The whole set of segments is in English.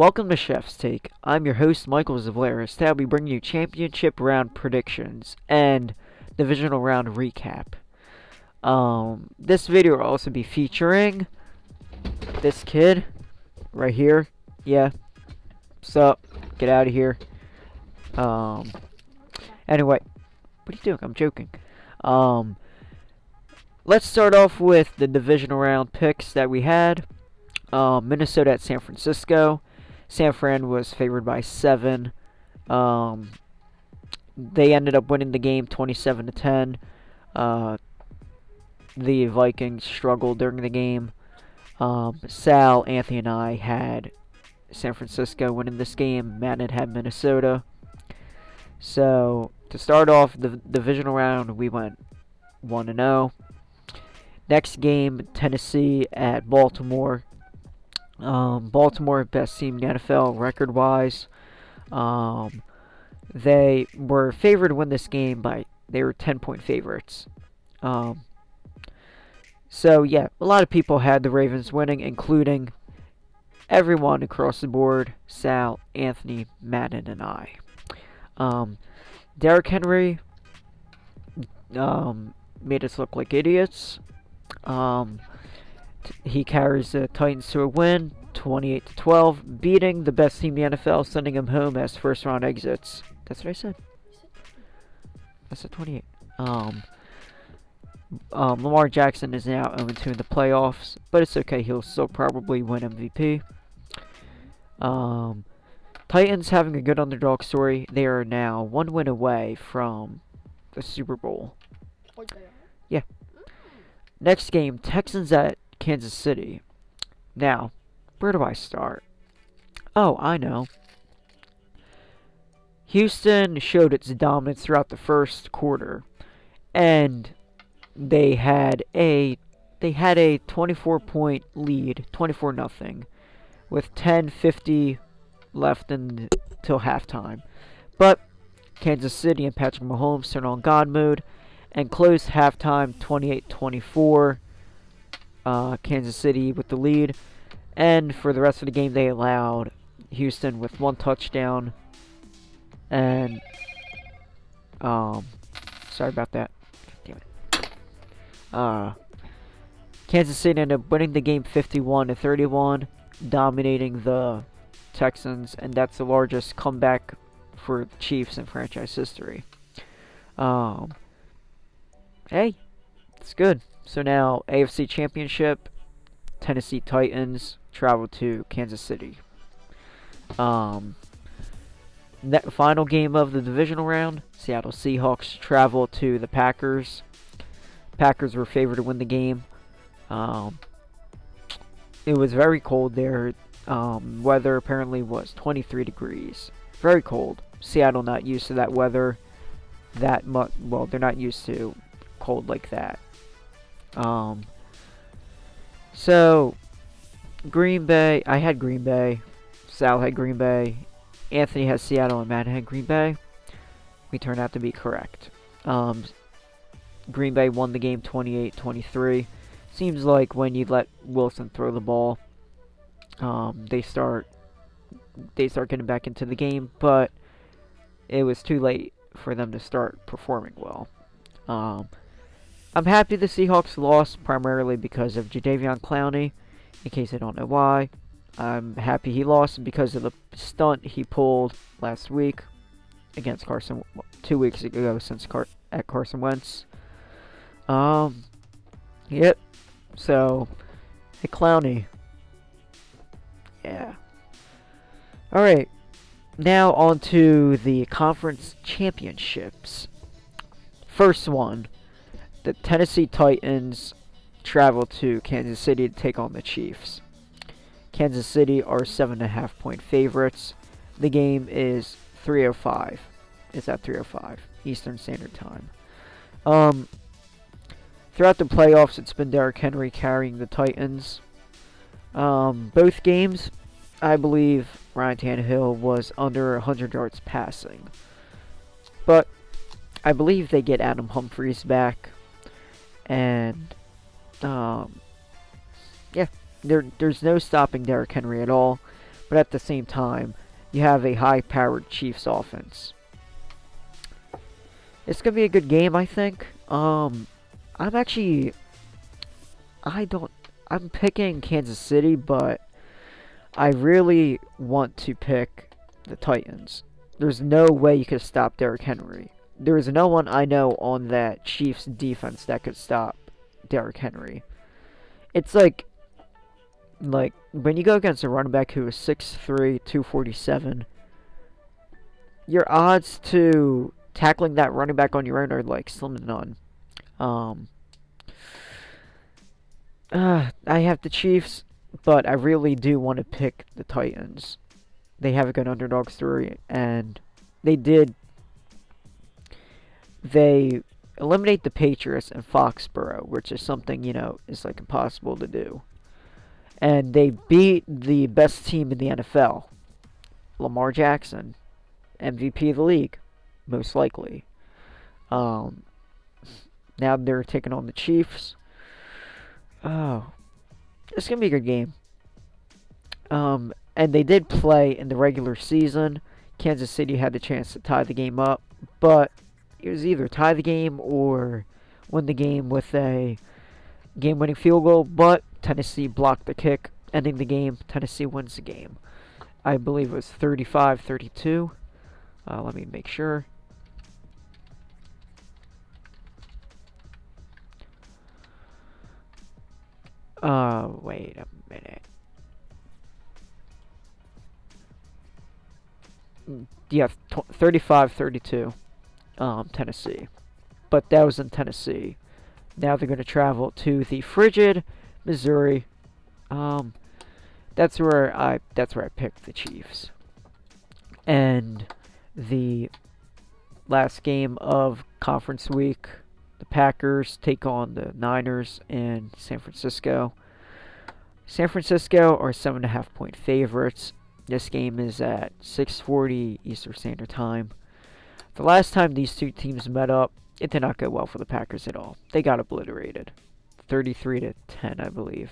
Welcome to Chef's Take. I'm your host, Michael Zavlaris. Today I'll be bringing you championship round predictions and divisional round recap. This video will also be featuring this kid right here. Yeah. Sup? Get out of here. Anyway, what are you doing? I'm joking. Let's start off with the divisional round picks that we had. Minnesota at San Francisco. San Fran was favored by 7. They ended up winning the game 27-10. The Vikings struggled during the game. Sal, Anthony, and I had San Francisco winning this game. Matt had Minnesota. So, to start off the divisional round, we went 1-0. Next game, Tennessee at Baltimore. Baltimore, best team in the NFL record-wise. They were favored to win this game they were 10-point favorites. So, yeah, a lot of people had the Ravens winning, including everyone across the board. Sal, Anthony, Madden, and I. Derrick Henry made us look like idiots. He carries the Titans to a win, 28-12, beating the best team in the NFL, sending him home as first-round exits. That's what I said. I said 28. Lamar Jackson is now 0-2 in the playoffs, but it's okay. He'll still probably win MVP. Titans having a good underdog story. They are now 1 win away from the Super Bowl. Yeah. Next game, Texans at Kansas City. Now, where do I start? Oh, I know. Houston showed its dominance throughout the first quarter, and they had a 24-point lead, 24-0, with 10:50 left until halftime. But Kansas City and Patrick Mahomes turned on God mode and closed halftime 28-24. Kansas City with the lead, and for the rest of the game they allowed Houston with 1 touchdown, and sorry about that. Damn it. Kansas City ended up winning the game 51-31, dominating the Texans, and that's the largest comeback for the Chiefs in franchise history. Hey, it's good. So now, AFC Championship, Tennessee Titans travel to Kansas City. Final game of the divisional round, Seattle Seahawks travel to the Packers. Packers were favored to win the game. It was very cold there. Weather apparently was 23 degrees. Very cold. Seattle not used to that weather that much. Well, they're not used to cold like that. So Green Bay, I had Green Bay, Sal had Green Bay, Anthony has Seattle, and Matt had Green Bay. We turned out to be correct. Green Bay won the game 28-23. Seems like when you let Wilson throw the ball, they start getting back into the game, but it was too late for them to start performing well. I'm happy the Seahawks lost, primarily because of Jadeveon Clowney, in case I don't know why. I'm happy he lost because of the stunt he pulled last week against Carson, 2 weeks ago at Carson Wentz. Yep. So, hey Clowney. Yeah. Alright. Now on to the conference championships. First one. The Tennessee Titans travel to Kansas City to take on the Chiefs. Kansas City are 7.5-point favorites. The game is 3:05. It's at 3:05 Eastern Standard Time. Throughout the playoffs, it's been Derrick Henry carrying the Titans. Both games, I believe Ryan Tannehill was under 100 yards passing. But I believe they get Adam Humphries back. And, yeah, there's no stopping Derrick Henry at all. but at the same time, you have a high-powered Chiefs offense. It's gonna be a good game, I think. I'm actually, I don't, I'm picking Kansas City, but I really want to pick the Titans. There's no way you could stop Derrick Henry. There is no one I know on that Chiefs defense that could stop Derrick Henry. It's like when you go against a running back who is 6'3", 247, your odds to tackling that running back on your own are like slim to none. I have the Chiefs, but I really do want to pick the Titans. They have a good underdog story, and they eliminate the Patriots and Foxborough, which is something, is like impossible to do. And they beat the best team in the NFL, Lamar Jackson, MVP of the league, most likely. Now they're taking on the Chiefs. Oh, it's going to be a good game. And they did play in the regular season. Kansas City had the chance to tie the game up, but it was either tie the game or win the game with a game-winning field goal, but Tennessee blocked the kick, ending the game. Tennessee wins the game. I believe it was 35-32. Let me make sure. Wait a minute. Yeah, 35-32, Tennessee. But that was in Tennessee. Now they're going to travel to the frigid Missouri. That's where I picked the Chiefs. And the last game of conference week, the Packers take on the Niners in San Francisco. San Francisco are 7.5 point favorites. This game is at 6:40 Eastern Standard Time. The last time these two teams met up, it did not go well for the Packers at all. They got obliterated, 33-10, I believe.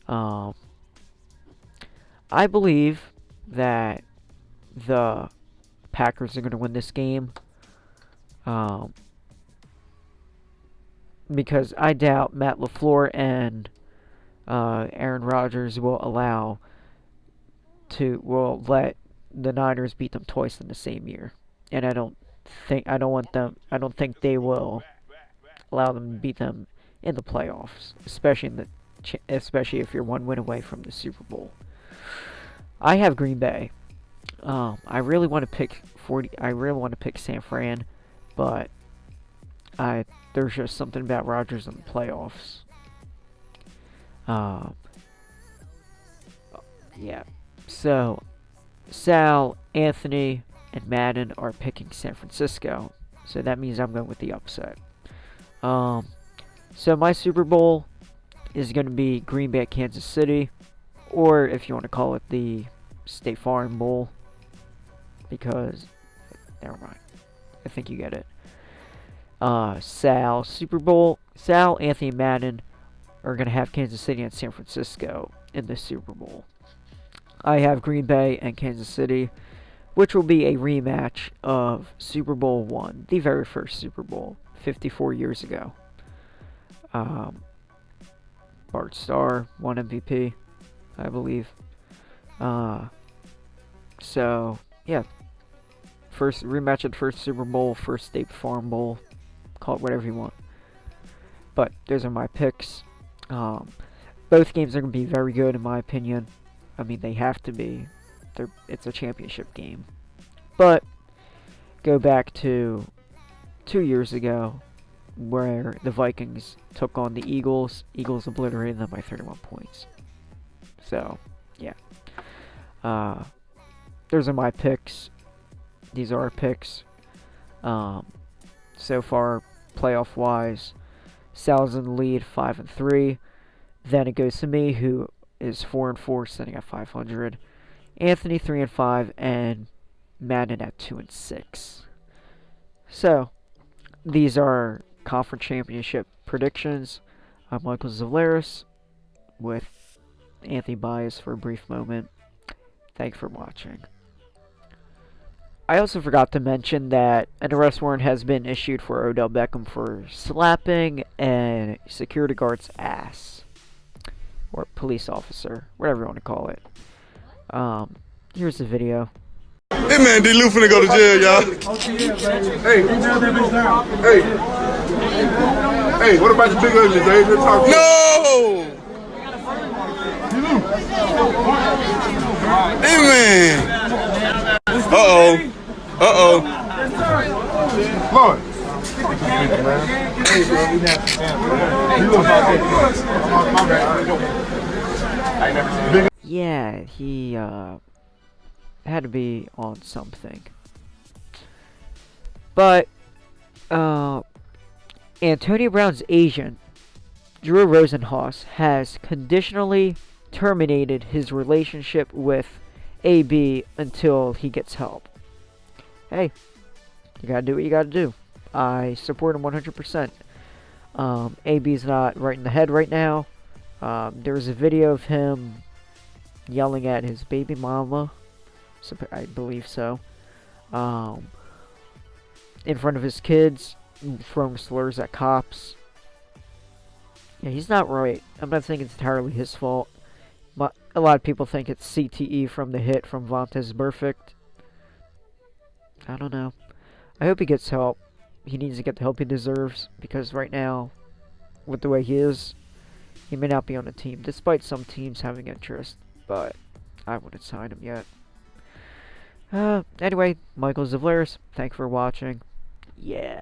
I believe that the Packers are going to win this game. Because I doubt Matt LaFleur and Aaron Rodgers will let the Niners beat them twice in the same year. And I don't think they will allow them to beat them in the playoffs, especially if you're one win away from the Super Bowl. I have Green Bay. I really want to pick San Fran, but there's just something about Rodgers in the playoffs. Yeah. So, Sal, Anthony, and Madden are picking San Francisco. So that means I'm going with the upset. So my Super Bowl is going to be Green Bay, Kansas City, or if you want to call it the State Farm Bowl, because never mind. I think you get it. Sal, Super Bowl. Sal, Anthony, Madden are going to have Kansas City and San Francisco in the Super Bowl. I have Green Bay and Kansas City, which will be a rematch of Super Bowl I, the very first Super Bowl, 54 years ago. Bart Starr won MVP, I believe. So, yeah. First rematch of the first Super Bowl, first State Farm Bowl. Call it whatever you want. But those are my picks. Both games are going to be very good in my opinion. I mean, they have to be. It's a championship game. But go back to 2 years ago where the Vikings took on the Eagles. Eagles obliterated them by 31 points. So, yeah. Those are my picks. These are our picks. So far, playoff-wise, Sal's in the lead, 5-3. Then it goes to me, who is 4-4, sitting at 500. Anthony 3-5, and Madden at 2-6. So, these are conference championship predictions. I'm Michael Zavlaris with Anthony Bias for a brief moment. Thanks for watching. I also forgot to mention that an arrest warrant has been issued for Odell Beckham for slapping a security guard's ass. Or police officer, whatever you want to call it. Here's the video. Hey man, D. Lou finna go to jail, y'all. Hey, hey, hey, what about the big ugly, Dave? No! Hey man. Uh-oh. Uh-oh. Lord. Yeah, he had to be on something. But Antonio Brown's agent, Drew Rosenhaus, has conditionally terminated his relationship with AB until he gets help. Hey, you gotta do what you gotta do. I support him 100%. AB's not right in the head right now. There was a video of him yelling at his baby mama, I believe so, in front of his kids, throwing slurs at cops. Yeah, he's not right. I'm not saying it's entirely his fault. But a lot of people think it's CTE from the hit from Vontaze Burfict. I don't know. I hope he gets help. He needs to get the help he deserves, because right now, with the way he is, he may not be on a team, despite some teams having interest, but I wouldn't sign him yet. Anyway, Michael Zavleris, thanks for watching. Yeah.